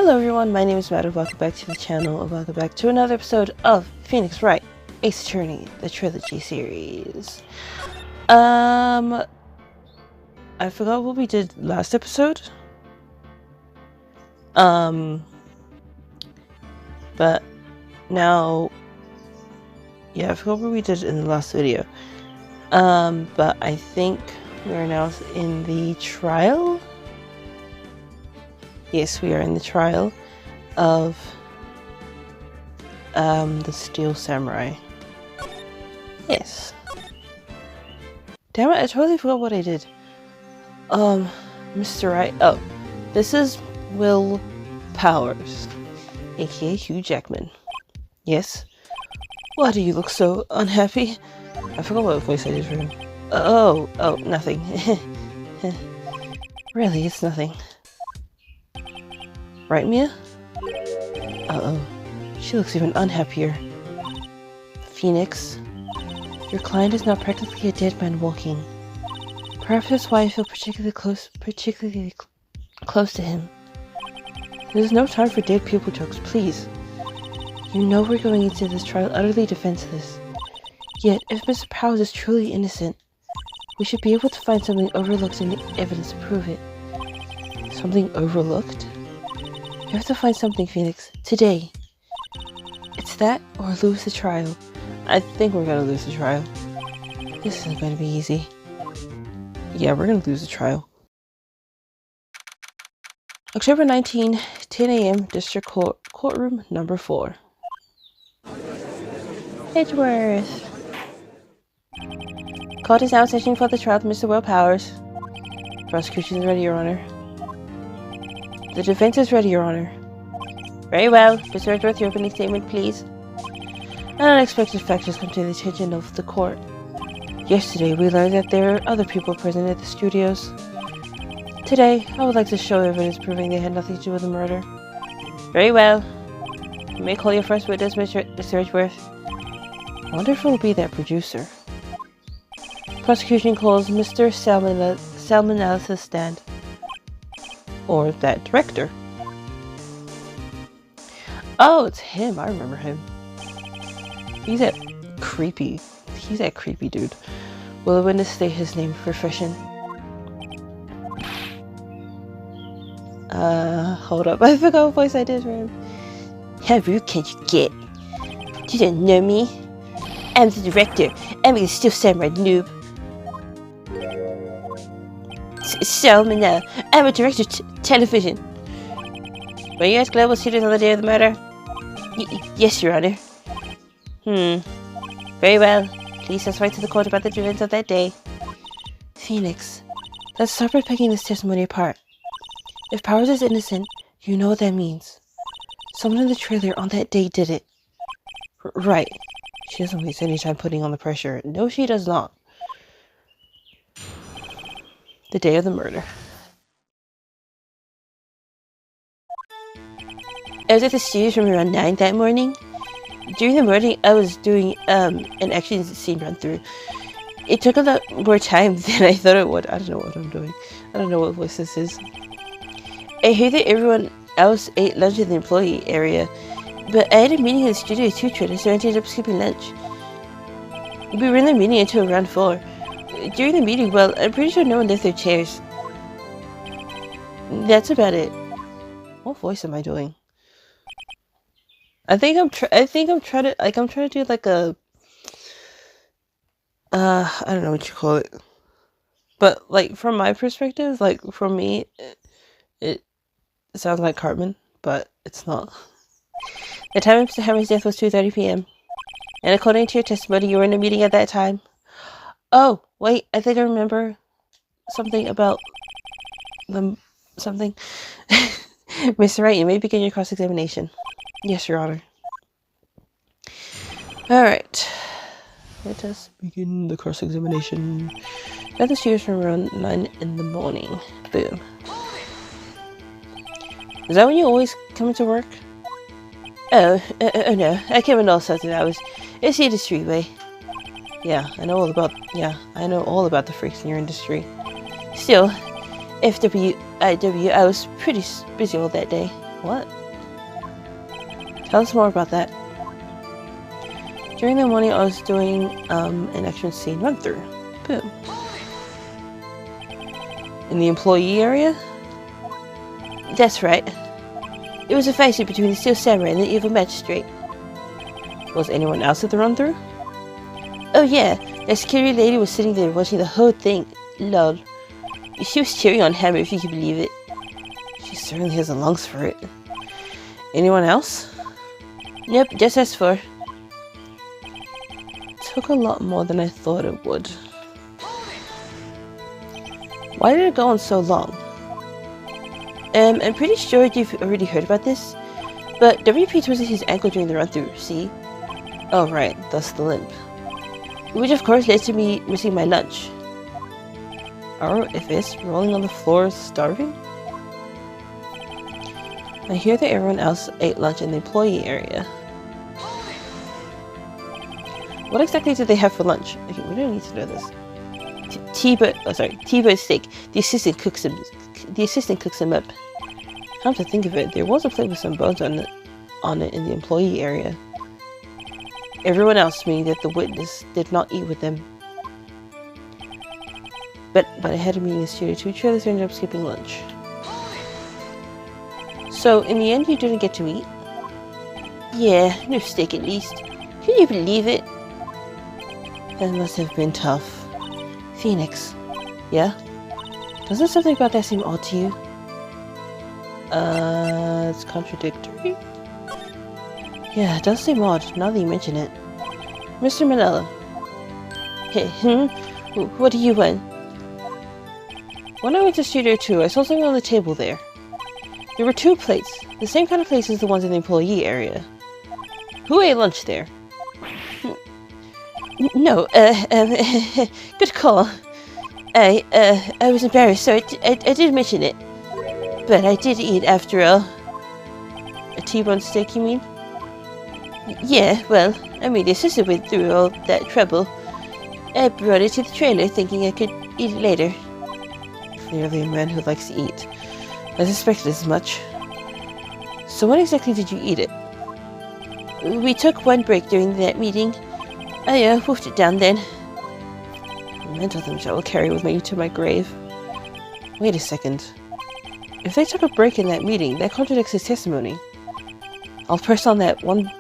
Hello everyone, my name is Matt and welcome back to the channel and welcome back to another episode of Phoenix Wright, Ace Attorney, the trilogy series. I forgot what we did last episode. But now, yeah, I forgot what we did in the last video. But I think we are now in the trial. Yes, we are in the trial of the Steel Samurai. Yes. Damn it, I totally forgot what I did. Mr. Wright. Oh, this is Will Powers, aka Hugh Jackman. Yes. Why do you look so unhappy? I forgot what voice I did for him. Oh, nothing. Really, it's nothing. Right, Mia? Uh-oh. She looks even unhappier. Phoenix, your client is now practically a dead man walking. Perhaps that's why I feel particularly close to him. There's no time for dead people jokes, please. You know we're going into this trial utterly defenseless. Yet, if Mr. Powers is truly innocent, we should be able to find something overlooked in the evidence to prove it. Something overlooked? You have to find something, Phoenix. Today. It's that or lose the trial. I think we're gonna lose the trial. This isn't gonna be easy. Yeah, we're gonna lose the trial. October 19, 10 a.m. District Court, Courtroom Number 4. Edgeworth. Court is now sessioning for the trial of Mr. Will Powers. Prosecution is ready, Your Honor. The defense is ready, Your Honor. Very well. Mr. Edgeworth, your opening statement, please. Unexpected factors come to the attention of the court. Yesterday, we learned that there are other people present at the studios. Today, I would like to show evidence proving they had nothing to do with the murder. Very well. You may call your first witness, Mr. Edgeworth. I wonder if it will be that producer. Prosecution calls Mr. Salmonella to stand. Or that director. Oh, it's him. I remember him. He's that creepy dude. Will the witness state his name, profession? Hold up. I forgot what voice I did for him. How rude can you get? You don't know me. I'm the director. I'm a Steel Samurai noob. Salmonella. I'm a director of television. Were you at Global Studios on the day of the murder? Yes, Your Honor. Very well. Please testify to the court about the events of that day. Phoenix, let's start by picking this testimony apart. If Powers is innocent, you know what that means. Someone in the trailer on that day did it. Right. She doesn't waste any time putting on the pressure. No, she does not. The day of the murder. I was at the studios from around 9 that morning. During the morning, I was doing an action scene run through. It took a lot more time than I thought it would. I don't know what I'm doing. I don't know what voice this is. I heard that everyone else ate lunch in the employee area, but I had a meeting in the studio too, Trina, so I ended up skipping lunch. We were in the meeting until around 4. During the meeting, well, I'm pretty sure no one left their chairs. That's about it. What voice am I doing? I think I'm trying to do like a I don't know what you call it. But like from my perspective, like for me it sounds like Cartman, but it's not. The time of Mr. Hammer's death was 2:30 p.m. And according to your testimony, you were in a meeting at that time. Oh, wait, I think I remember something about something. Mr. Wright, you may begin your cross-examination. Yes, Your Honor. Alright. Let us begin the cross-examination. At the studios from around 9 in the morning. Boom. Is that when you always come into work? Oh no. I came in all sorts of hours. It's the industry way. Yeah, I know all about the freaks in your industry. Still, FWIW, I was pretty busy all that day. What? Tell us more about that. During the morning, I was doing an action scene run-through. Boom. In the employee area? That's right. It was a fight between the Steel Samurai and the Evil Magistrate. Was anyone else at the run-through? Oh yeah, that security lady was sitting there watching the whole thing. Lol. She was cheering on Hammer, if you can believe it. She certainly has the lungs for it. Anyone else? Nope, just us four. Took a lot more than I thought it would. Why did it go on so long? I'm pretty sure you've already heard about this, but WP twisted his ankle during the run-through, see? Oh right, thus the limp. Which of course led to me missing my lunch. RFS rolling on the floor starving? I hear that everyone else ate lunch in the employee area. What exactly did they have for lunch? Okay, we don't need to know this. T-bone steak. The assistant cooks them up. Come to think of it, there was a plate with some bones on it in the employee area. Everyone else, meaning that the witness, did not eat with them. But I had a meeting in Studio 2, each others ended up skipping lunch. So, in the end, you didn't get to eat? Yeah, no steak at least. Can you believe it? That must have been tough. Phoenix. Yeah? Doesn't something about that seem odd to you? It's contradictory? Yeah, it does seem odd, now that you mention it. Mr. Manella. Hey, what do you want? When I went to Studio 2, I saw something on the table there. There were 2 plates, the same kind of plates as the ones in the employee area. Who ate lunch there? No, good call. I was embarrassed, so I didn't mention it. But I did eat after all. A T-bone steak, you mean? Yeah, well, I mean, the assistant went through all that trouble. I brought it to the trailer thinking I could eat it later. Clearly a man who likes to eat. I suspected as much. So when exactly did you eat it? We took one break during that meeting. I wolfed it down then. Mental image I will carry with me to my grave. Wait a second. If they took a break in that meeting, that contradicts his testimony. I'll press on that one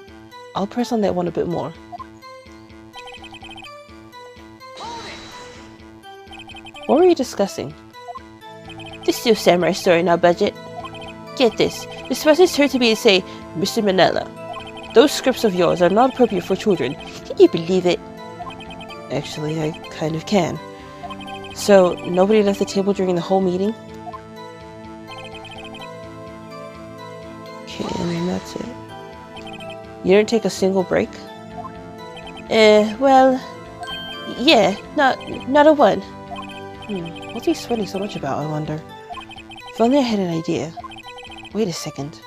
a bit more. What were you discussing? The Steel Samurai story in our budget. Get this. The specialist heard to me and say, Mr. Manella, those scripts of yours are not appropriate for children. Can you believe it? Actually, I kind of can. So, nobody left the table during the whole meeting? Okay, and that's it. You didn't take a single break? Well... Yeah, not a one. What's he sweating so much about, I wonder? If only I had an idea. Wait a second.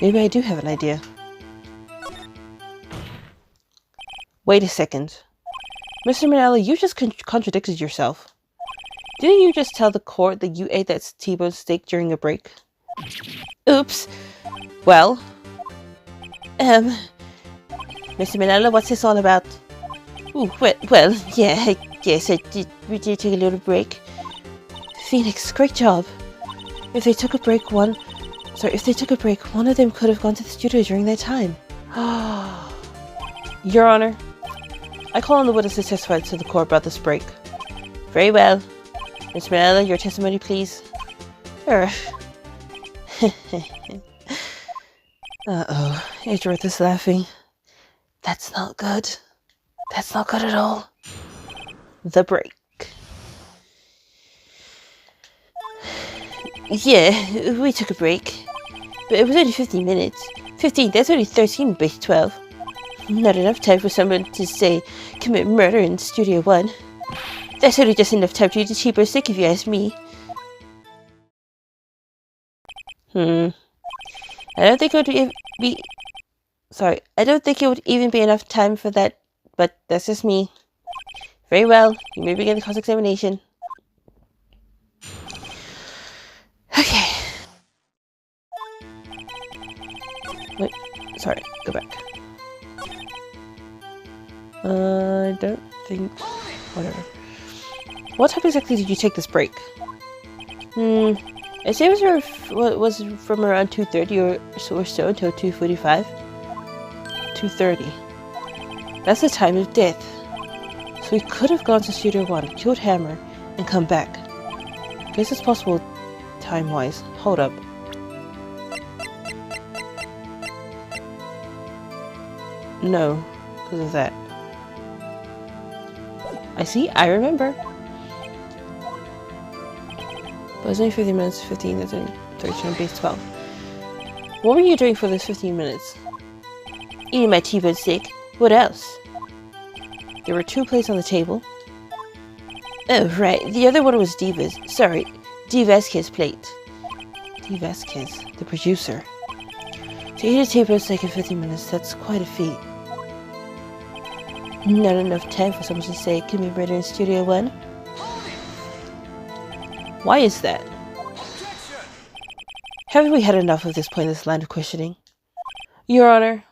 Maybe I do have an idea. Wait a second. Mr. Manella, you just contradicted yourself. Didn't you just tell the court that you ate that T-bone steak during a break? Oops. Well? Mr. Manella, what's this all about? Ooh, well, yeah, I guess we did take a little break. Phoenix, great job. If they took a break, one of them could have gone to the studio during that time. Your Honor, I call on the witness to testify to the court about this break. Very well. Ms. Manella, your testimony, please. Uh-oh, Edgeworth is laughing. That's not good. That's not good at all. The break. Yeah, we took a break. But it was only 15 minutes. 15, that's only 13 base 12. Not enough time for someone to, say, commit murder in Studio 1. That's only just enough time to eat a cheaper steak if you ask me. I don't think it would be... Sorry, I don't think it would even be enough time for that, but that's just me. Very well, you may begin the cross-examination. Okay. Wait, sorry, go back. I don't think... whatever. What time exactly did you take this break? I say it was from around 2:30 or so until 2:45. 2:30. That's the time of death. So we could have gone to Studio 1, killed Hammer, and come back. Guess it's possible time-wise. Hold up. No, because of that. I see, I remember. But it's only 15 minutes, 15, that's only 13 base 12. What were you doing for those 15 minutes? Eating my T-bone steak. What else? There were 2 plates on the table. Oh, right. The other one was Diva's. Sorry, D. Vasquez's plate. D. Vasquez, the producer. To eat a T-bone steak in 15 minutes, that's quite a feat. Not enough time for someone to say, "Can we murder in Studio 1? Why is that? Haven't we had enough of this pointless line of questioning? Your Honor,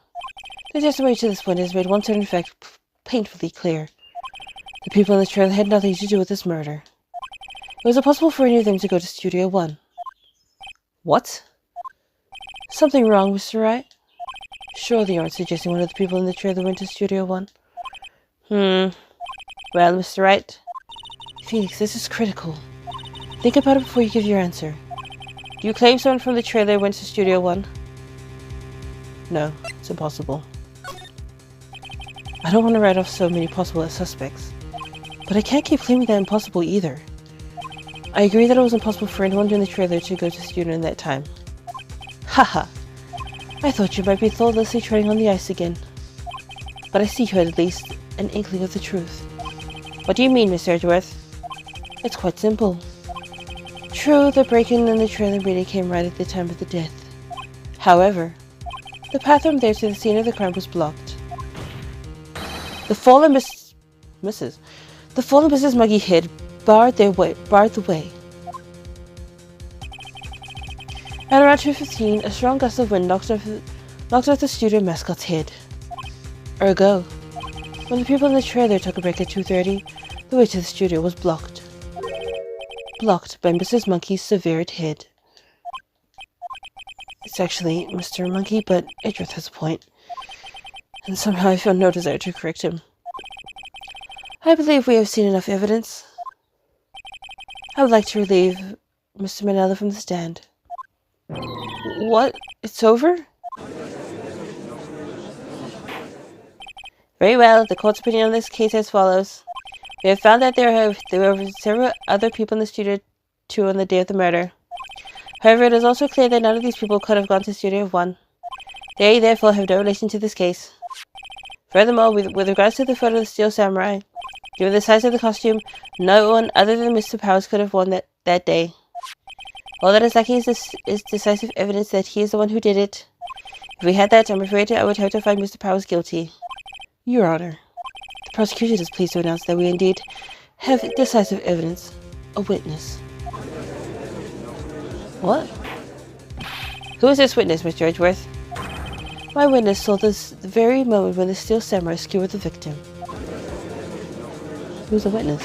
the testimony to this point has made one certain fact painfully clear. The people in the trailer had nothing to do with this murder. It was impossible for any of them to go to Studio 1. What? Something wrong, Mr. Wright? Surely you aren't suggesting one of the people in the trailer went to Studio 1? Well, Mr. Wright. Phoenix, this is critical. Think about it before you give your answer. Do you claim someone from the trailer went to Studio 1? No, it's impossible. I don't want to write off so many possible suspects, but I can't keep claiming that impossible either. I agree that it was impossible for anyone in the trailer to go to Studio in that time. Haha! I thought you might be thoughtlessly treading on the ice again. But I see you had at least an inkling of the truth. What do you mean, Mr. Edgeworth? It's quite simple. True, the break-in in the trailer really came right at the time of the death. However, the path from there to the scene of the crime was blocked. The fallen Mrs. Muggy Head barred the way. At around 2:15, a strong gust of wind knocked off the studio mascot's head. Ergo, when the people in the trailer took a break at 2:30, the way to the studio was blocked. Blocked by Mrs. Monkey's severed head. It's actually Mr. Monkey, but Edgeworth has a point. And somehow I feel no desire to correct him. I believe we have seen enough evidence. I would like to relieve Mr. Manella from the stand. What? It's over? Very well. The court's opinion on this case as follows. We have found that there were several other people in the studio too on the day of the murder. However, it is also clear that none of these people could have gone to Studio 1. They, therefore, have no relation to this case. Furthermore, with regards to the photo of the Steel Samurai, given the size of the costume, no one other than Mr. Powers could have worn that day. All that is lacking is decisive evidence that he is the one who did it. If we had that, I'm afraid I would have to find Mr. Powers guilty. Your Honor, the prosecution is pleased to announce that we indeed have decisive evidence. A witness. What? Who is this witness, Mr. Edgeworth? My witness saw this the very moment when the Steel Samurai skewered the victim. Who's the witness?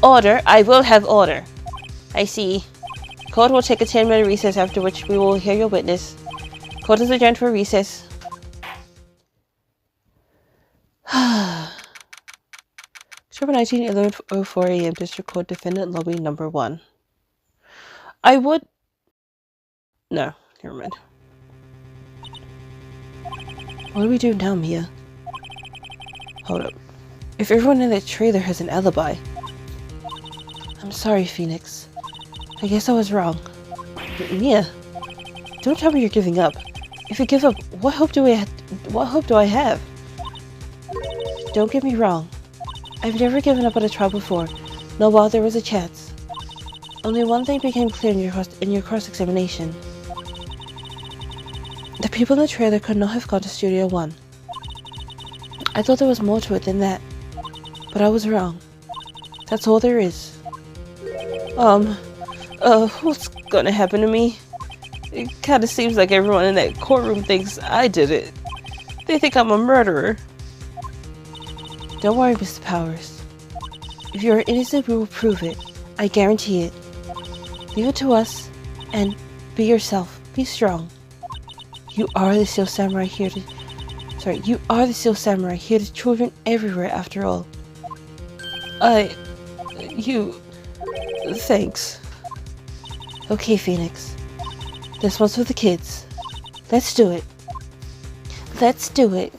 Order! I will have order! I see. Court will take a 10-minute recess, after which we will hear your witness. Court is adjourned for recess. October 19, 11:04 a.m. District Court, Defendant Lobby Number 1. I would... No, never mind. What do we do now, Mia? Hold up. If everyone in that trailer has an alibi... I'm sorry, Phoenix. I guess I was wrong. Mia, don't tell me you're giving up. If you give up, what hope do I have? Don't get me wrong. I've never given up on a trial before, not while there was a chance. Only one thing became clear in your cross-examination. The people in the trailer could not have gone to Studio 1. I thought there was more to it than that, but I was wrong. That's all there is. What's gonna happen to me? It kind of seems like everyone in that courtroom thinks I did it. They think I'm a murderer. Don't worry, Mr. Powers. If you are innocent, we will prove it. I guarantee it. Leave it to us, and be yourself. Be strong. You are the Steel Samurai here to... you are the Steel Samurai here to children everywhere, after all. Thanks. Okay, Phoenix. This one's for the kids. Let's do it. Let's do it.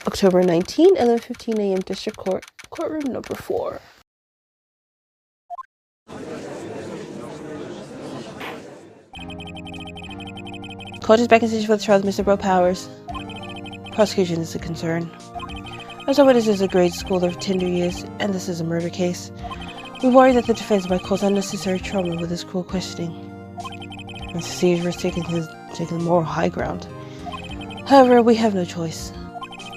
October 19, 11:15 a.m. District Court, courtroom number 4. Court is back in session for the trial of Mr. Bro Powers. Prosecution is a concern. As our witness is a grade schooler of tender years, and this is a murder case, we worry that the defense might cause unnecessary trauma with his cruel questioning. Mr. Caesar is taking the moral high ground. However, we have no choice.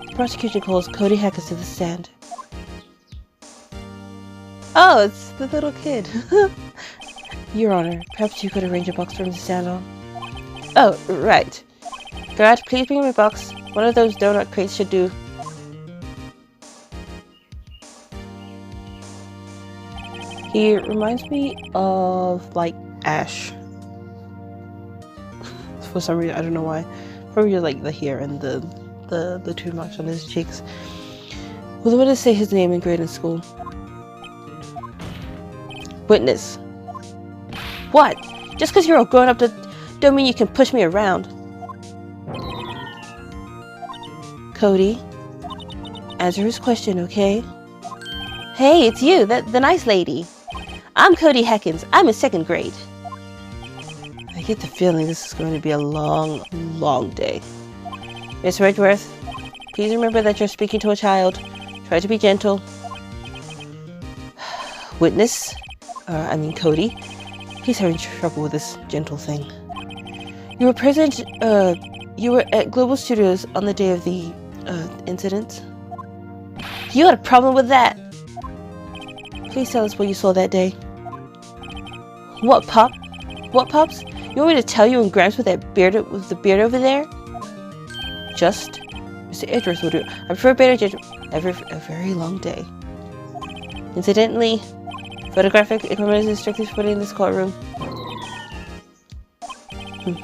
The prosecution calls Cody Hackett to the stand. Oh, it's the little kid. Your Honor, perhaps you could arrange a box for him to stand on. Oh, right. Guard, please bring him a box. One of those donut crates should do. He reminds me of, like, Ash. For some reason, I don't know why. Probably just, like, the hair and the two marks on his cheeks. Will the witness say his name and grade in school? Witness. What? Just because you're all grown up don't mean you can push me around. Cody, answer his question, okay? Hey, it's you, the nice lady. I'm Cody Hackins. I'm in 2nd grade. I get the feeling this is going to be a long, long day. Miss Redworth, please remember that you're speaking to a child. Try to be gentle. Witness, Cody, he's having trouble with this gentle thing. You were present, you were at Global Studios on the day of the, incident. You had a problem with that? Please tell us what you saw that day. What, Pop? What, Pops? You want me to tell you and Gramps with the beard over there? Just Mr. Edwards will do. I prefer better judgment over a very long day. Incidentally, photographic equipment is strictly forbidden in this courtroom.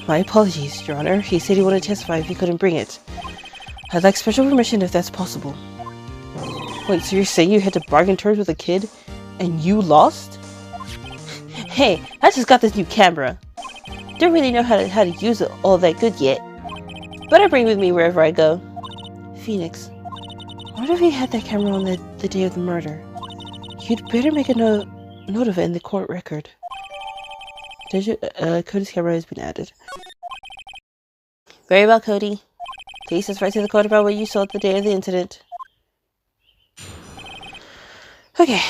My apologies, Your Honor. He said he wanted to testify if he couldn't bring it. I'd like special permission if that's possible. Wait, so you're saying you had to bargain terms with a kid and you lost? Hey, I just got this new camera. Don't really know how to use it all that good yet. But I bring it with me wherever I go. Phoenix, what if he had that camera on the day of the murder? You'd better make a note of it in the court record. Cody's camera has been added. Very well, Cody. Please testify to the court about what you saw the day of the incident. Okay.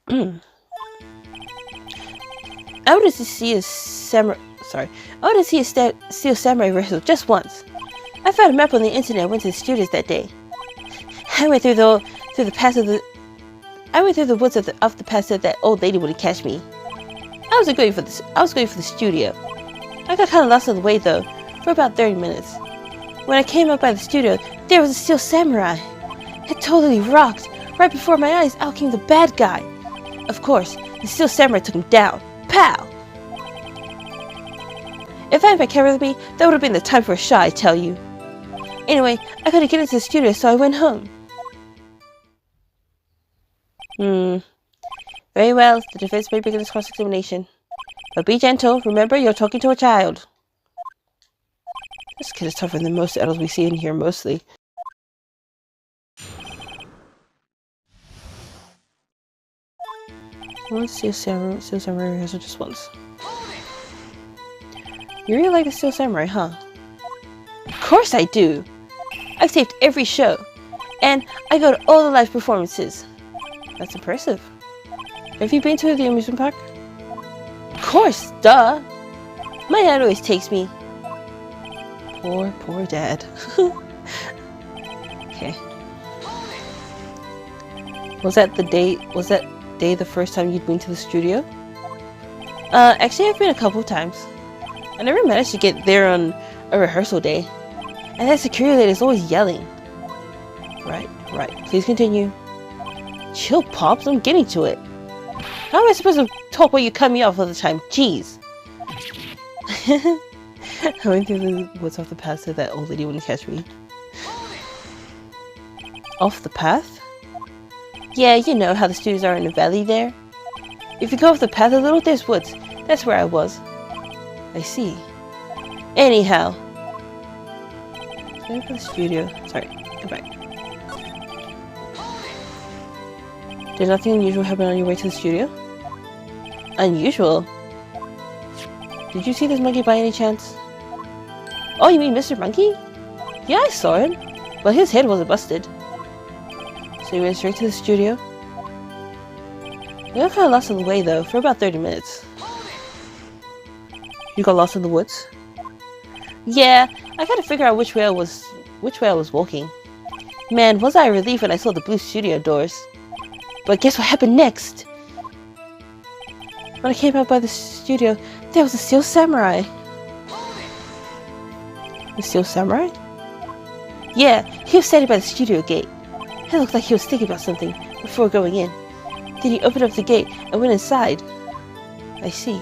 I wanted to see a Steel Samurai wrestle just once. I found a map on the internet and went to the studios that day. I went through the woods off the path so that old lady wouldn't catch me. I was going for the studio. I got kind of lost on the way though, for about 30 minutes. When I came up by the studio, there was a Steel Samurai. It totally rocked. Right before my eyes, out came the bad guy. Of course, the Steel Samurai took him down. Pow! If I had my camera with me, that would have been the time for a shot, I tell you. Anyway, I couldn't get into the studio, so I went home. Very well, the defense may begin this cross-examination. But be gentle, remember you're talking to a child. This kid is tougher than most adults we see in here, mostly. Let's see a Steel Samurai rehearsal just once. You really like the Steel Samurai, huh? Of course I do! I've taped every show, and I go to all the live performances. That's impressive. Have you been to the amusement park? Of course, duh! My dad always takes me. Poor dad. Okay. Was that day the first time you'd been to the studio? Actually I've been a couple times. I never managed to get there on a rehearsal day. And that security lady is always yelling. Right. Please continue. Chill, Pops, I'm getting to it. How am I supposed to talk while you cut me off all the time? Jeez. I went through the woods off the path so that old lady wouldn't catch me. Off the path? Yeah, you know how the studios are in the valley there. If you go off the path a little, there's woods. That's where I was. I see. Anyhow. Sorry for the studio. Sorry, go back. Did nothing unusual happen on your way to the studio? Unusual? Did you see this monkey by any chance? Oh, you mean Mr. Monkey? Yeah, I saw him. Well, his head wasn't busted. So you went straight to the studio? I got kind of lost on the way though, for about 30 minutes. You got lost in the woods? Yeah, I gotta figure out which way I was walking. Man, was I a relief when I saw the blue studio doors. But guess what happened next? When I came out by the studio, there was a Steel Samurai. The Steel Samurai? Yeah, he was standing by the studio gate. It looked like he was thinking about something before going in. Then he opened up the gate and went inside. I see.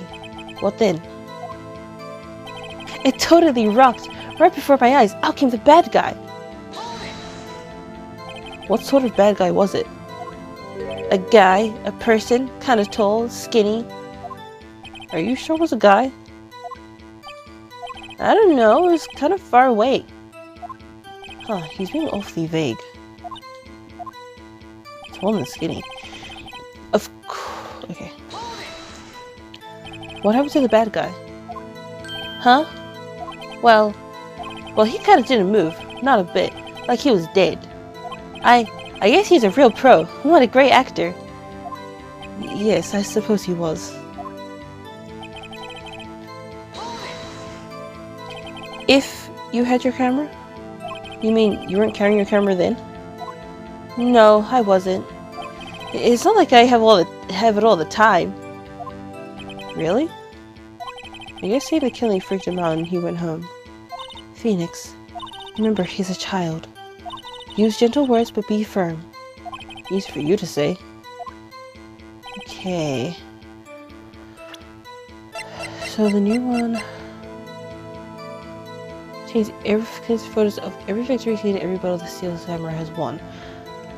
What then? It totally rocked. Right before my eyes, out came the bad guy. What sort of bad guy was it? A guy, a person, kind of tall, skinny. Are you sure it was a guy? I don't know, it was kind of far away. Huh, he's being awfully vague. Tall and skinny. Of course. Okay. What happened to the bad guy? Huh? Well, he kind of didn't move. Not a bit. Like he was dead. I guess he's a real pro. What a great actor. Yes, I suppose he was. If you had your camera? You mean you weren't carrying your camera then? No, I wasn't. It's not like I have it all the time. Really? I guess the killing freaked him out and he went home. Phoenix, remember he's a child. Use gentle words but be firm. Easy for you to say. Okay. So the new one contains photos of every victory scene and every battle the Steel Samurai has won.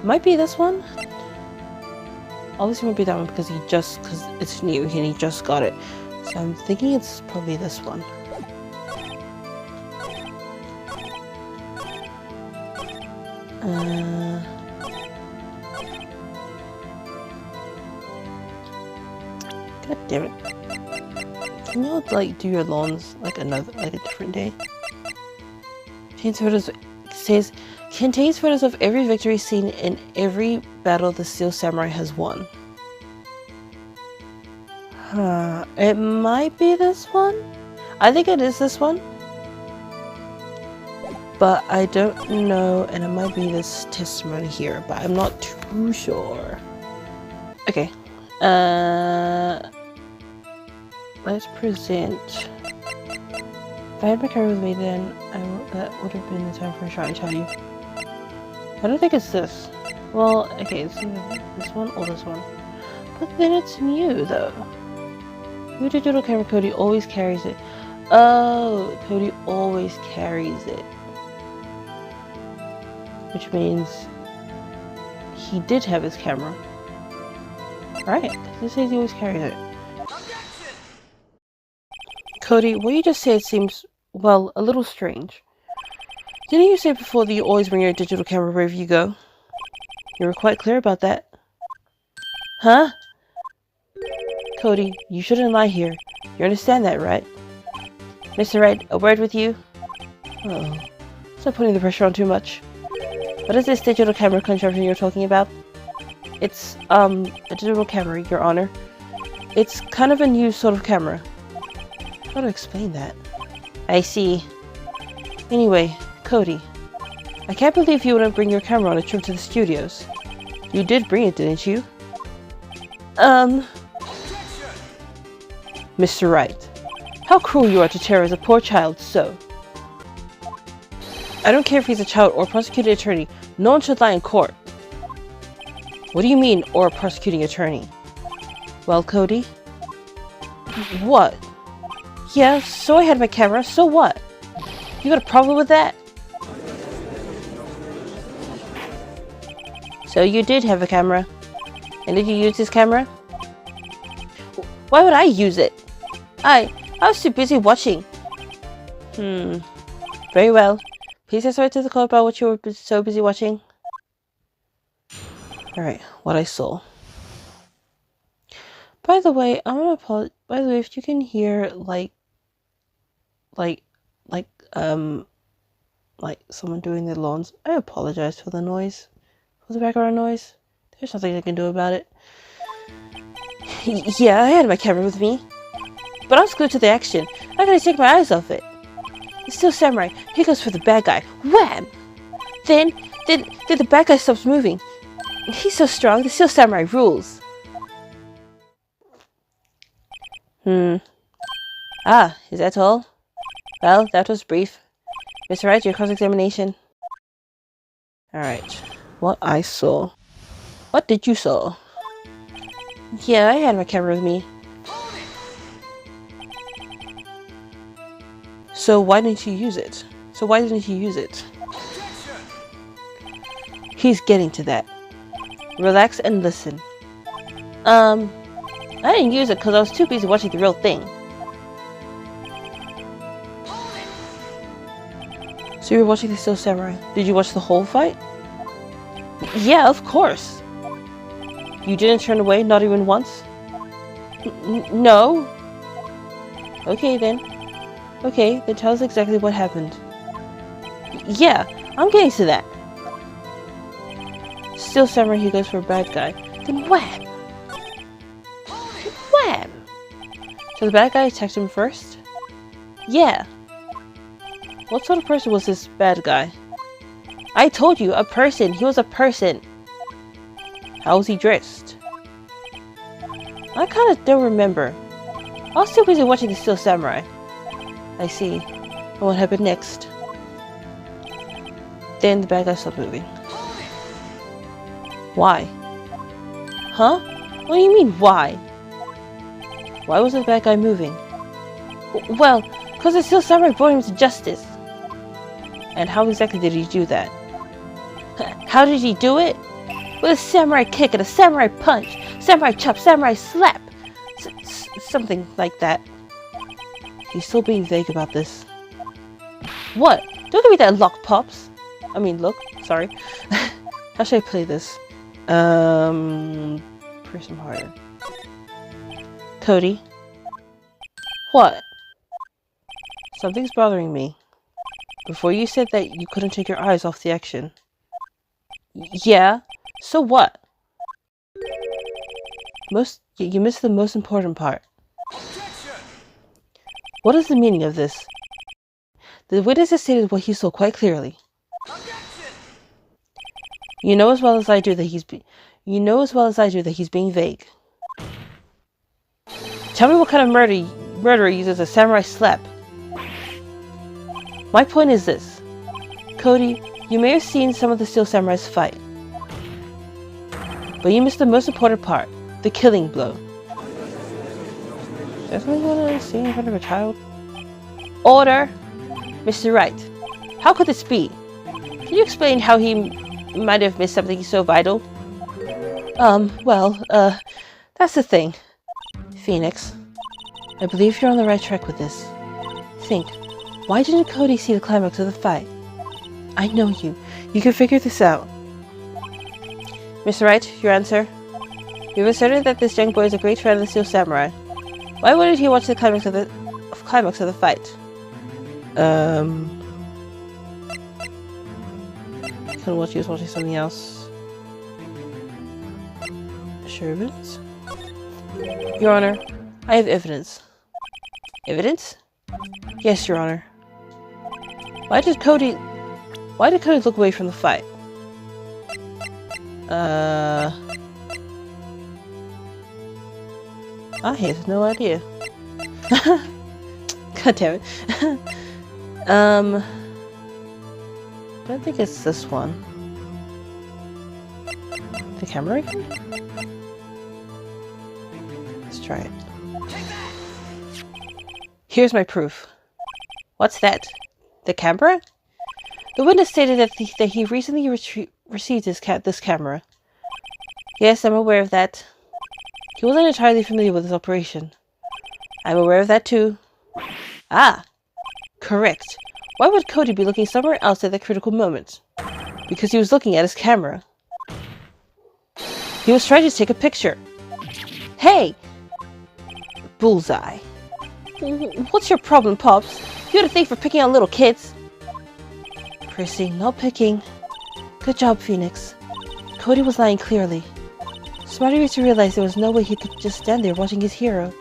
Might be this one. Obviously won't be that one because it's new and he just got it. So I'm thinking it's probably this one. God damn it. Can you like do your lawns like a different day? Contains photos of every victory scene and every battle the Steel Samurai has won. It might be this one. I think it is this one. But I don't know, and it might be this testimony here, but I'm not too sure. Okay. Let's present. If I had my camera with me then, that would have been the time for a shot, I tell you. I don't think it's this. Well, okay, it's either this one or this one. But then it's new, though. New digital camera, Cody always carries it. Oh, Cody always carries it. Which means he did have his camera. Right, because it says he always carries it. Cody, what you just said seems, well, a little strange. Didn't you say before that you always bring your digital camera wherever you go? You were quite clear about that. Huh? Cody, you shouldn't lie here. You understand that, right? Mr. Wright, a word with you? Oh, stop putting the pressure on too much. What is this digital camera contraption you're talking about? It's, a digital camera, Your Honor. It's kind of a new sort of camera. How to explain that? I see. Anyway, Cody, I can't believe you wouldn't bring your camera on a trip to the studios. You did bring it, didn't you? Mr. Wright, how cruel you are to terrorize a poor child so. I don't care if he's a child or a prosecuting attorney. No one should lie in court. What do you mean, or a prosecuting attorney? Well, Cody? What? Yeah, so I had my camera, so what? You got a problem with that? So you did have a camera. And did you use this camera? Why would I use it? I was too busy watching. Very well. Please escort to the court about what you were so busy watching. Alright, what I saw. By the way, I'm gonna apologize. By the way, if you can hear like someone doing their lawns, I apologize for the noise. For the background noise. There's nothing I can do about it. Yeah, I had my camera with me. But I was glued to the action. I couldn't take my eyes off it. The Steel Samurai, he goes for the bad guy. Wham! Then the bad guy stops moving. He's so strong, the Steel Samurai rules. Ah, is that all? Well, that was brief. Mr. Wright, your cross-examination. Alright, what I saw. What did you saw? Yeah, I had my camera with me. So why didn't you use it? He's getting to that. Relax and listen. I didn't use it because I was too busy watching the real thing. So you were watching the Steel Samurai. Did you watch the whole fight? Yeah, of course. You didn't turn away, not even once? No. Okay, then tell us exactly what happened. Yeah, I'm getting to that. Steel Samurai, he goes for a bad guy. Then wham! Wham! So the bad guy attacked him first? Yeah. What sort of person was this bad guy? I told you, a person. He was a person. How was he dressed? I kind of don't remember. I was too busy watching the Steel Samurai. I see. And what happened next? Then the bad guy stopped moving. Why? Huh? What do you mean, why? Why was the bad guy moving? Well, because the Steel Samurai brought him to justice. And how exactly did he do that? How did he do it? With a samurai kick and a samurai punch, samurai chop, samurai slap. Something like that. He's still being vague about this. What? Don't give me that lock, Pops. I mean, look. Sorry. How should I play this? Press him harder. Cody? What? Something's bothering me. Before you said that you couldn't take your eyes off the action. Yeah? So what? You missed the most important part. What is the meaning of this? The witness has stated what he saw quite clearly. You know as well as I do that he's being vague. Tell me what kind of murderer uses a samurai slap. My point is this. Cody, you may have seen some of the Steel Samurai's fight. But you missed the most important part. The killing blow. Definitely want to see in front of a child? Order! Mr. Wright, how could this be? Can you explain how he might have missed something so vital? That's the thing. Phoenix, I believe you're on the right track with this. Think, why didn't Cody see the climax of the fight? I know you. You can figure this out. Mr. Wright, your answer? You've asserted that this young boy is a great fan of the Steel Samurai. Why wouldn't he watch the climax of the fight? Kind of what he was watching something else. Assurance? Your Honor, I have evidence. Evidence? Yes, Your Honor. Why did Cody look away from the fight? I have no idea. God damn it. I don't think it's this one. The camera again? Let's try it. Here's my proof. What's that? The camera? The witness stated that he recently received this camera. Yes, I'm aware of that. He wasn't entirely familiar with this operation. I'm aware of that too. Ah! Correct. Why would Cody be looking somewhere else at that critical moment? Because he was looking at his camera. He was trying to take a picture. Hey! Bullseye. What's your problem, Pops? You had a thing for picking on little kids. Prissy, no picking. Good job, Phoenix. Cody was lying clearly. Smarty to realize there was no way he could just stand there watching his hero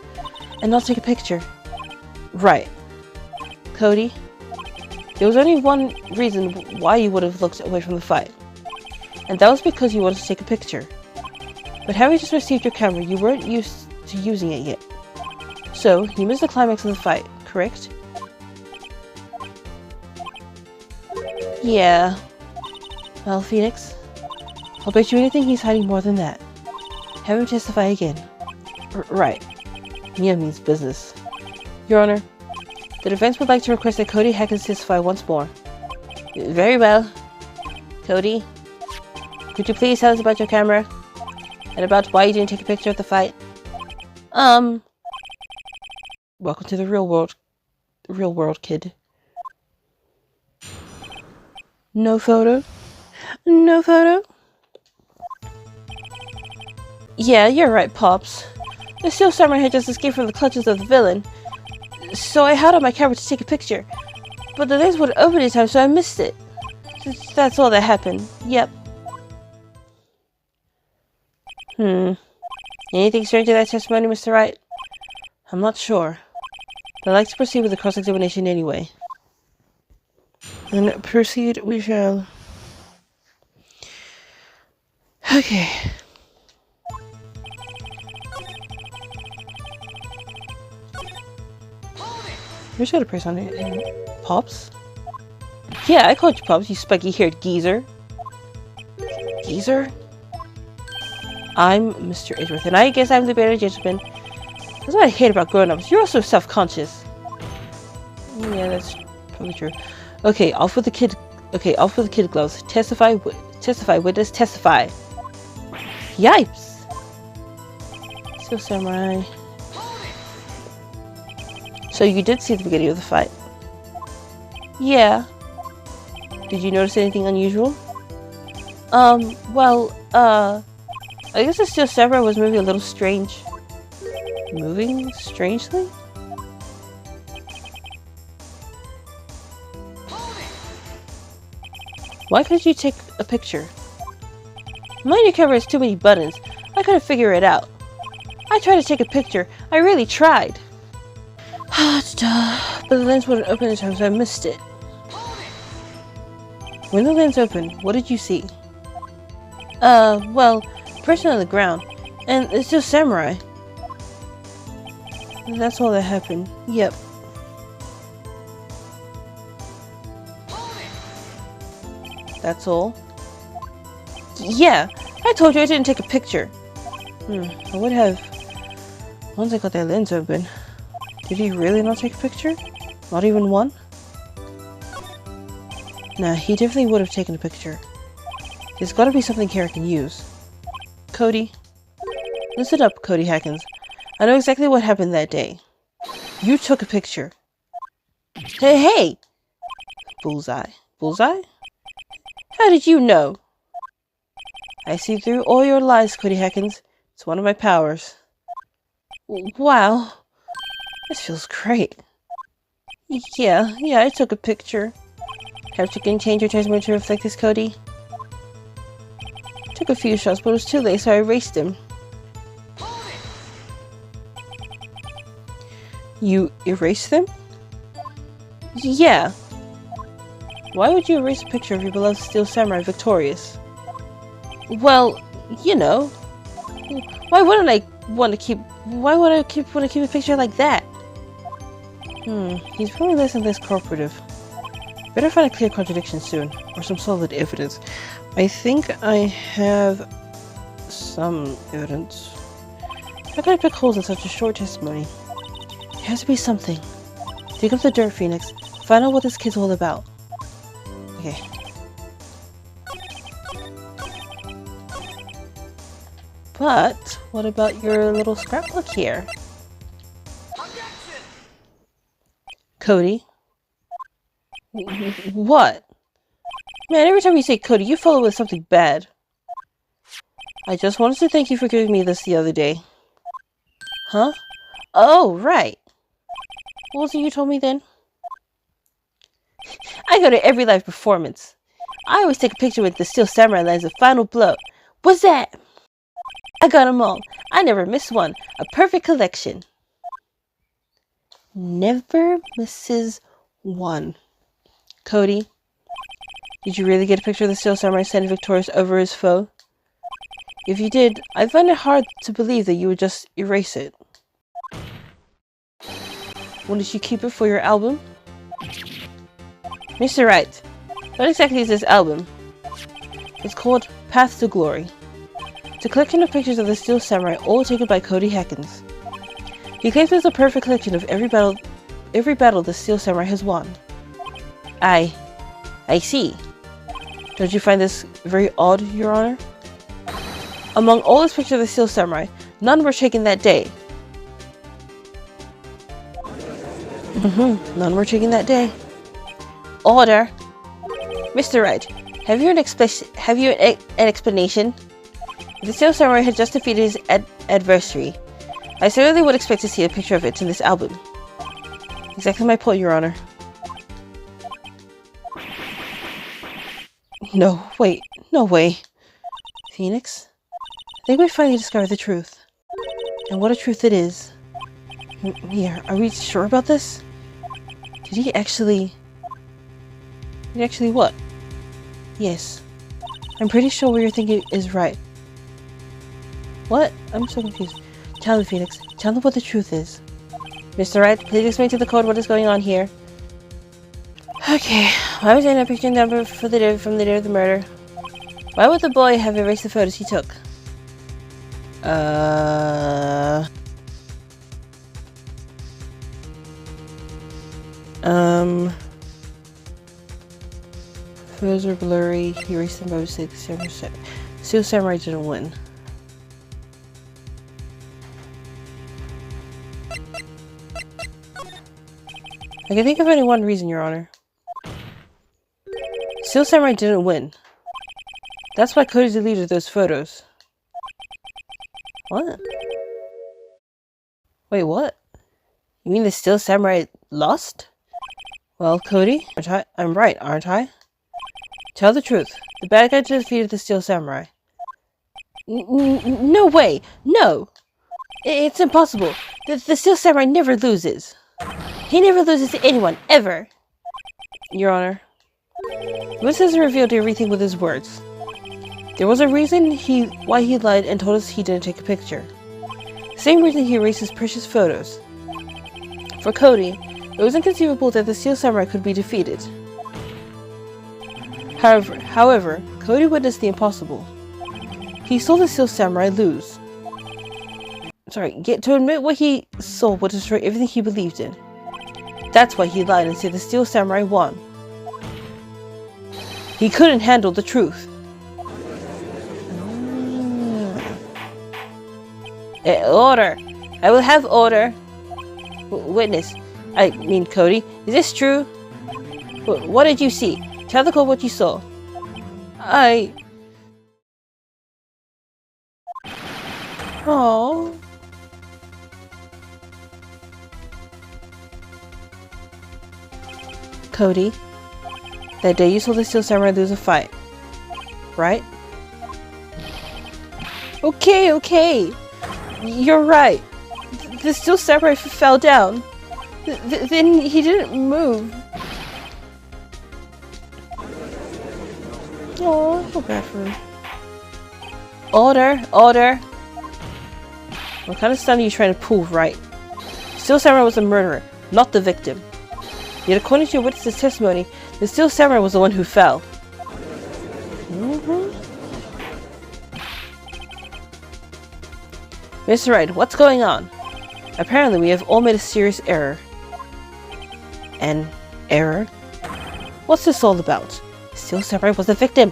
and not take a picture. Right. Cody, there was only one reason why you would have looked away from the fight. And that was because you wanted to take a picture. But having just received your camera, you weren't used to using it yet. So, you missed the climax of the fight, correct? Yeah. Well, Phoenix, I'll bet you anything he's hiding more than that. Have him testify again. Right. Mia means business. Your Honor, the defense would like to request that Cody Hackins testify once more. Very well. Cody, could you please tell us about your camera? And about why you didn't take a picture of the fight? Welcome to the real world. Real world, kid. No photo? No photo? Yeah, you're right, Pops. The Steel Samurai had just escaped from the clutches of the villain. So I held out my camera to take a picture. But the lens wouldn't open in time, so I missed it. That's all that happened. Yep. Anything strange to that testimony, Mr. Wright? I'm not sure. But I'd like to proceed with the cross-examination anyway. And proceed we shall. Okay. We just gotta press on it. Pops? Yeah, I called you Pops, you spiky-haired geezer. Geezer? I'm Mr. Edgeworth, and I guess I'm the better gentleman. That's what I hate about grown-ups. You're also self-conscious. Yeah, that's probably true. Okay, off with the kid. Okay, off with the kid gloves. Testify, witness, testify. Yipes! Steel Samurai. So you did see the beginning of the fight? Yeah. Did you notice anything unusual? I guess the Steel Samurai was moving a little strange. Moving strangely? Why couldn't you take a picture? Mind your camera has too many buttons. I couldn't figure it out. I tried to take a picture. I really tried. But the lens wouldn't open in time, so I missed it. When the lens opened, what did you see? Well, a person on the ground. And it's Steel Samurai. And that's all that happened. Yep. That's all? Yeah, I told you I didn't take a picture. I would have once I got that lens open. Did he really not take a picture? Not even one? Nah, he definitely would have taken a picture. There's gotta be something Kara can use. Cody. Listen up, Cody Hackins. I know exactly what happened that day. You took a picture. Hey! Bullseye. Bullseye? How did you know? I see through all your lies, Cody Hackins. It's one of my powers. Wow. This feels great. Yeah, I took a picture. Perhaps you can change your testimony to reflect this, Cody. Took a few shots, but it was too late, so I erased him. You erased them? Yeah. Why would you erase a picture of your beloved Steel Samurai victorious? Well, you know. Why would I want to keep a picture like that? He's probably less and less cooperative. Better find a clear contradiction soon, or some solid evidence. I think I have some evidence. How can I pick holes in such a short testimony? There has to be something. Dig up the dirt, Phoenix. Find out what this kid's all about. Okay. But, what about your little scrapbook here? Cody? What? Man, every time you say Cody, you follow with something bad. I just wanted to thank you for giving me this the other day. Huh? Oh, right. What was it you told me then? I go to every live performance. I always take a picture with the Steel Samurai lands a final blow. What's that? I got them all. I never miss one. A perfect collection. Never misses one. Cody, did you really get a picture of the Steel Samurai standing victorious over his foe? If you did, I find it hard to believe that you would just erase it. Wouldn't you keep it for your album? Mr. Wright, what exactly is this album? It's called Path to Glory. It's a collection of pictures of the Steel Samurai, all taken by Cody Hackins. He claims it's a perfect collection of every battle the Steel Samurai has won. I see. Don't you find this very odd, Your Honor? Among all those pictures of the Steel Samurai, none were taken that day. None were taken that day. Order! Mr. Wright, have you an explanation? If the Steel Samurai had just defeated his adversary, I certainly would expect to see a picture of it in this album. Exactly my point, Your Honor. No, wait. No way. Phoenix? I think we finally discovered the truth. And what a truth it is. Here, are we sure about this? Did he actually what? Yes. I'm pretty sure what you're thinking is right. What? I'm so confused. Tell me, Phoenix. Tell them what the truth is. Mr. Wright, please explain to the court what is going on here. Okay. Why was there no picture number for the day from the day of the murder? Why would the boy have erased the photos he took? Photos are blurry. He erased them by mistake. Steel Samurai didn't win. I can think of only one reason, Your Honor. Steel Samurai didn't win. That's why Cody deleted those photos. What? Wait, what? You mean the Steel Samurai lost? Well, Cody, I'm right, aren't I? Tell the truth. The bad guy defeated the Steel Samurai. No way! No! It's impossible. The Steel Samurai never loses. He never loses to anyone, ever. Your Honor, witnesses revealed everything with his words. There was a reason why he lied and told us he didn't take a picture. Same reason he erased his precious photos. For Cody, it was inconceivable that the Steel Samurai could be defeated. However, Cody witnessed the impossible. He saw the Steel Samurai lose. To admit what he saw would destroy everything he believed in. That's why he lied and said the Steel Samurai won. He couldn't handle the truth. Order! I will have order. Witness. I mean, Cody, is this true? What did you see? Tell the court what you saw. Oh. Cody, that day you saw the Steel Samurai lose a fight, right? Okay. You're right. The Steel Samurai fell down. Then he didn't move. Oh, I feel bad for him. Order. What kind of stunt are you trying to pull, Wright? Steel Samurai was a murderer. not the victim. Yet according to your witness's testimony, the Steel Samurai was the one who fell. Mr. Wright, what's going on? Apparently we have all made a serious error. An error? What's this all about? Steel Samurai was the victim.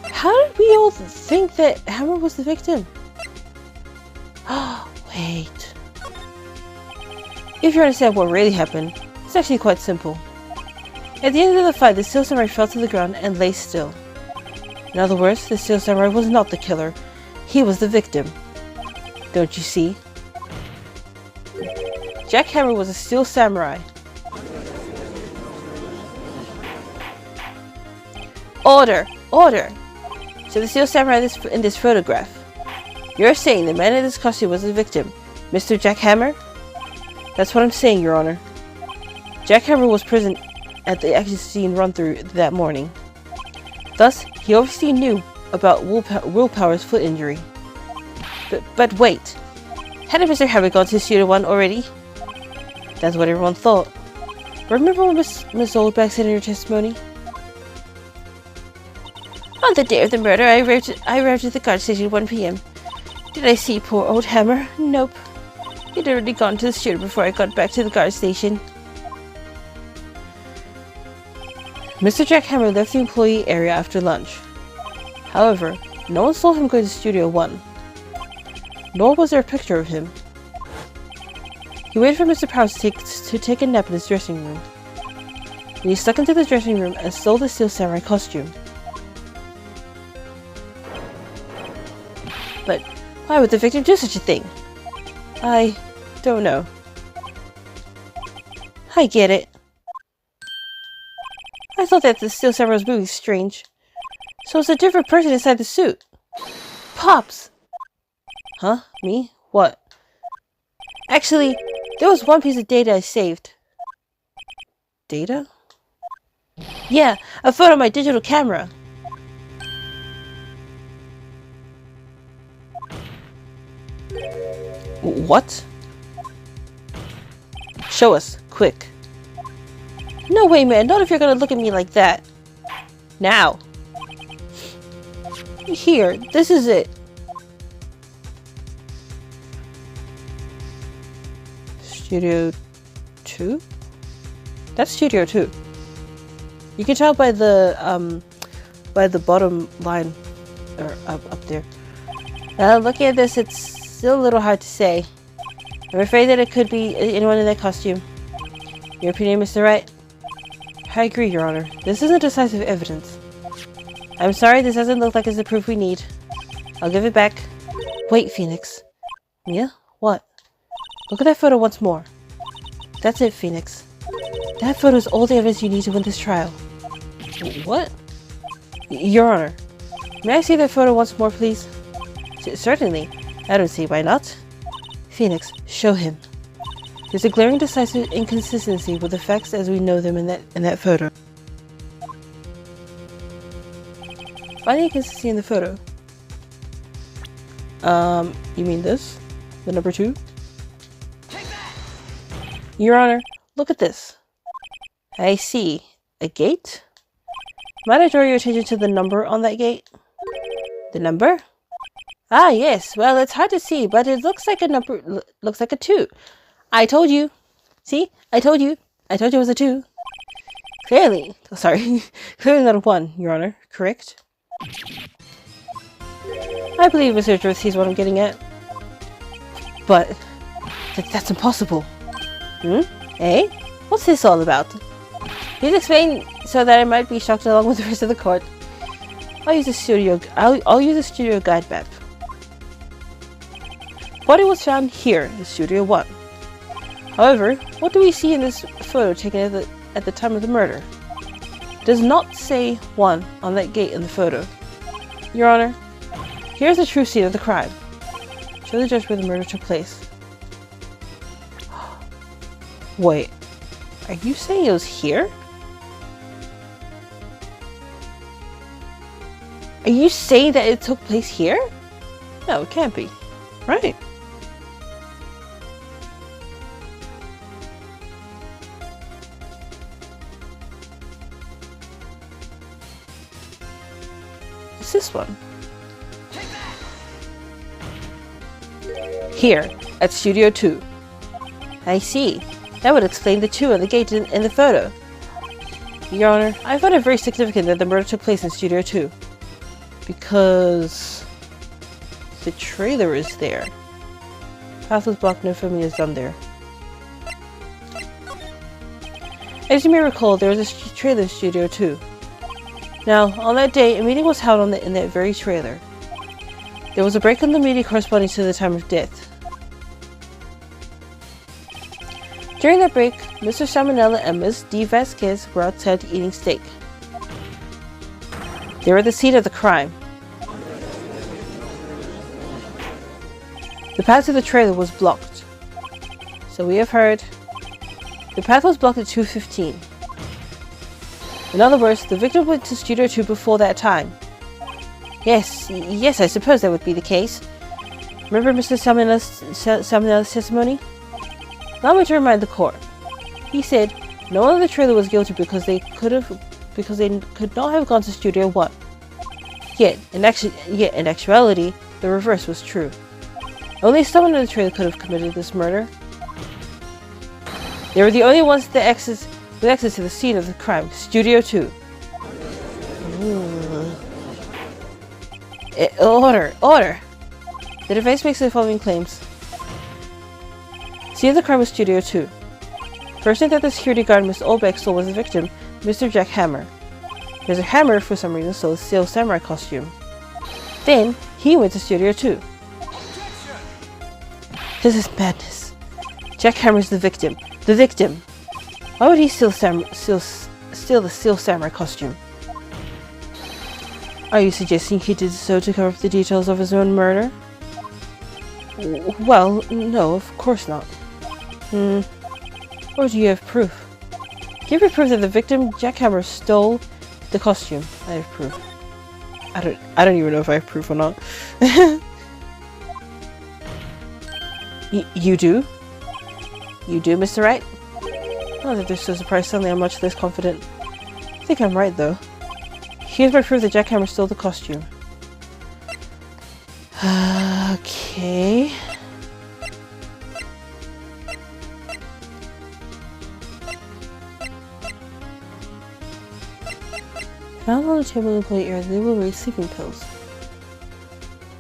How did we all think that Hammer was the victim? Wait. If you understand what really happened, it's actually quite simple. At the end of the fight, the Steel Samurai fell to the ground and lay still. In other words, the Steel Samurai was not the killer. He was the victim. Don't you see? Jack Hammer was a Steel Samurai. Order! Order! So the Steel Samurai in this photograph. You're saying the man in this costume was the victim, Mr. Jack Hammer? That's what I'm saying, Your Honor. Jack Hammer was present at the action scene run-through that morning. Thus, he obviously knew about Willpower's foot injury. But wait, hadn't Mr. Hammer gone to Studio 1 already? That's what everyone thought. Remember when Miss Oldback said in her testimony? On the day of the murder, I arrived at the guard station at 1 p.m. Did I see poor old Hammer? Nope. He'd already gone to the studio before I got back to the guard station. Mr. Jack Hammer left the employee area after lunch. However, no one saw him go to Studio 1. Nor was there a picture of him. He waited for Mr. Powers to take a nap in his dressing room. Then he stuck into the dressing room and stole the Steel Samurai costume. But why would the victim do such a thing? I don't know. I get it. I thought that the Steel Samurai was moving strange. So it's a different person inside the suit. Pops! Huh? Me? What? Actually, there was one piece of data I saved. Data? Yeah, a photo of my digital camera. What? Show us, quick. No way, man, not if you're gonna look at me like that. Now. Here, this is it. Studio 2? That's Studio 2. You can tell by the bottom line, or up there. Looking at this, it's still a little hard to say. I'm afraid that it could be anyone in that costume. Your opinion, Mr. Wright? I agree, Your Honor. This isn't decisive evidence. I'm sorry, this doesn't look like it's the proof we need. I'll give it back. Wait, Phoenix. Mia? What? Look at that photo once more. That's it, Phoenix. That photo is all the evidence you need to win this trial. What? Your Honor. May I see that photo once more, please? Certainly. I don't see why not. Phoenix, show him. There's a glaring decisive inconsistency with the facts as we know them in that photo. Finding inconsistency in the photo. You mean this? The number 2? Your Honor, look at this. I see. A gate? Might I draw your attention to the number on that gate? The number? Ah, yes. Well, it's hard to see, but it looks like a number. Looks like a 2. I told you. See? I told you. I told you it was a 2. Clearly. Oh, sorry. Clearly not a 1, Your Honor. Correct? I believe Mr. Drift sees what I'm getting at. But that's impossible. Eh? What's this all about? Please explain so that I might be shocked along with the rest of the court. I'll use a studio guide map. Body was found here in Studio 1. However, what do we see in this photo taken at the time of the murder? It does not say 1 on that gate in the photo. Your Honor, here's the true scene of the crime. Show the judge where the murder took place. Wait, are you saying it was here? Are you saying that it took place here? No, it can't be. Right. It's this one. Here, at Studio 2. I see. That would explain the 2 on the gate in the photo. Your Honor, I find it very significant that the murder took place in Studio 2. Because the trailer is there. Path was blocked, no filming is done there. As you may recall, there was a trailer in Studio 2. Now, on that day, a meeting was held in that very trailer. There was a break in the meeting corresponding to the time of death. During that break, Mr. Salmonella and Ms. D. Vasquez were outside eating steak. They were at the scene of the crime. The path to the trailer was blocked. So we have heard the path was blocked at 2:15. In other words, the victim went to Studio 2 before that time. Yes, I suppose that would be the case. Remember Mr. Salmonella's testimony? Allow me to remind the court. He said no one in the trailer was guilty because they could not have gone to Studio 1. Yet in actuality, the reverse was true. Only someone in the trailer could have committed this murder. They were the only ones with access to the scene of the crime, Studio 2. Order! The defense makes the following claims. Scene of the crime was Studio 2. Person that the security guard Miss Olbeck stole was the victim, Mr. Jack Hammer. Mr. Hammer, for some reason, stole a steel samurai costume. Then, he went to Studio 2. This is madness. Jack Hammer's the victim. The victim! Why would he steal the steel samurai costume? Are you suggesting he did so to cover up the details of his own murder? Well, no, of course not. Or do you have proof? Give me proof that the victim, Jack Hammer, stole the costume. I have proof. I don't even know if I have proof or not. You do? You do, Mr. Wright? Not that they're so surprised suddenly I'm much less confident. I think I'm right, though. Here's my proof that Jack Hammer stole the costume. Okay. Found on the table in the plate area, they will read sleeping pills.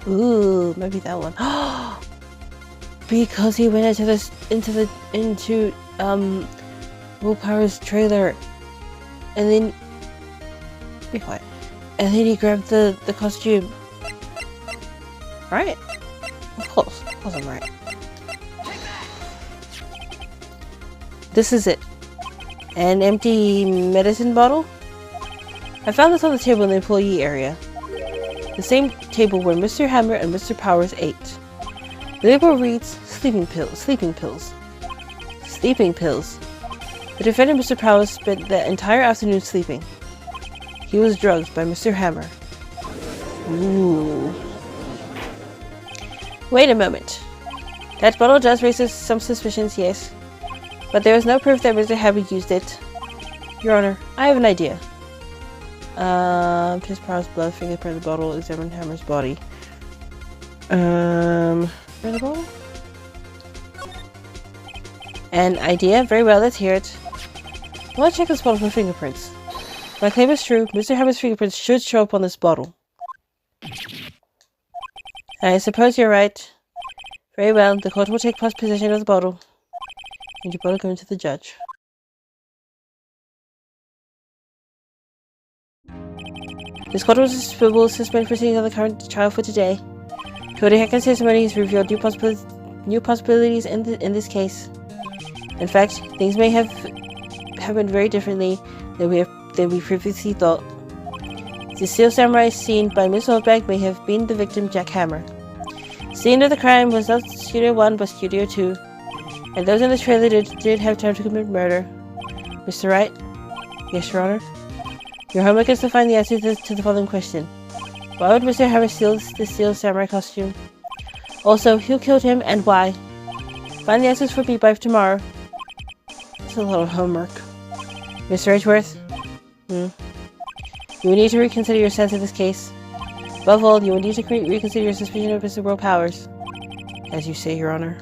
Ooh, maybe that one. Because he went into Willpower's trailer, and then be quiet. And then he grabbed the costume. Right? Of course I'm right. This is it. An empty medicine bottle? I found this on the table in the employee area. The same table where Mr. Hammer and Mr. Powers ate. The label reads, sleeping pills. Sleeping pills. The defendant, Mr. Powers, spent the entire afternoon sleeping. He was drugged by Mr. Hammer. Ooh. Wait a moment. That bottle does raise some suspicions, yes. But there is no proof that Mr. Hammer used it. Your Honor, I have an idea. Piss Powers' blood, fingerprint of the bottle, examine Hammer's body. For the bottle? An idea? Very well, let's hear it. I want to check this bottle for fingerprints. My claim is true. Mr. Hammer's fingerprints should show up on this bottle. I suppose you're right. Very well, the court will take possession of the bottle. And your bottle going to the judge. This court will suspend proceedings on the current trial for today. Cody Hackett's testimony has revealed new possibilities in this case. In fact, things may have happened very differently than we previously thought. The steel samurai seen by Miss Oldbag may have been the victim, Jack Hammer. The scene of the crime was not Studio 1 but Studio 2, and those in the trailer did have time to commit murder. Mr. Wright? Yes, Your Honor? Your homework is to find the answer to the following question. Why would Mr. Hammer steal the steel samurai costume? Also, who killed him and why? Find the answers for me by tomorrow. That's a lot of homework. Mr. Edgeworth? You will need to reconsider your stance in this case. Above all, you will need to reconsider your suspicion of Mr. World Powers. As you say, Your Honor.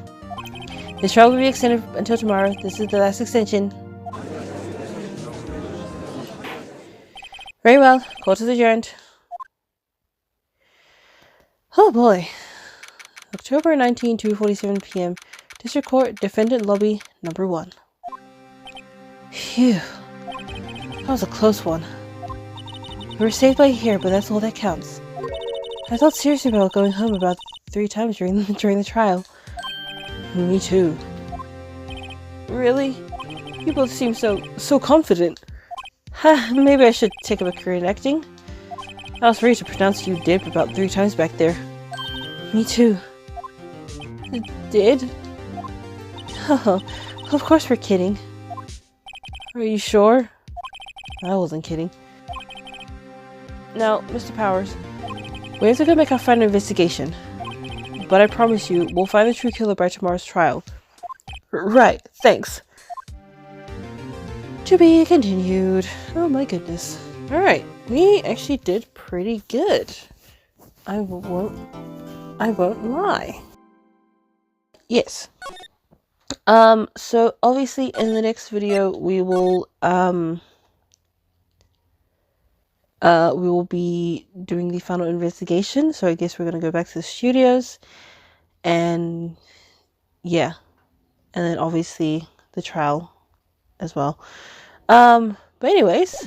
This trial will be extended until tomorrow. This is the last extension. Very well. Court is adjourned. Oh boy. October 19, 2:47 p.m. District Court, Defendant Lobby, number 1. Phew. That was a close one. We were saved by here, but that's all that counts. I thought seriously about going home about 3 times during the trial. Me too. Really? You both seem so confident. Ha, maybe I should take up a career in acting. I was ready to pronounce you did about 3 times back there. Me too. Did? Oh, of course we're kidding. Are you sure? I wasn't kidding. Now, Mr. Powers, we have to go make our final investigation. But I promise you, we'll find the true killer by tomorrow's trial. Right, thanks. To be continued. Oh my goodness. Alright, we actually did pretty good. I won't lie. Yes. So obviously in the next video we will be doing the final investigation. So I guess we're gonna go back to the studios and yeah. And then obviously the trial as well. But anyways,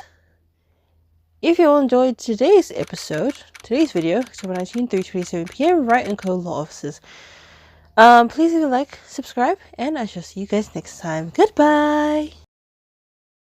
if you all enjoyed today's video, October 19, 3:27 p.m. Wright & Co. Law Offices. Please leave a like, subscribe, and I shall see you guys next time. Goodbye!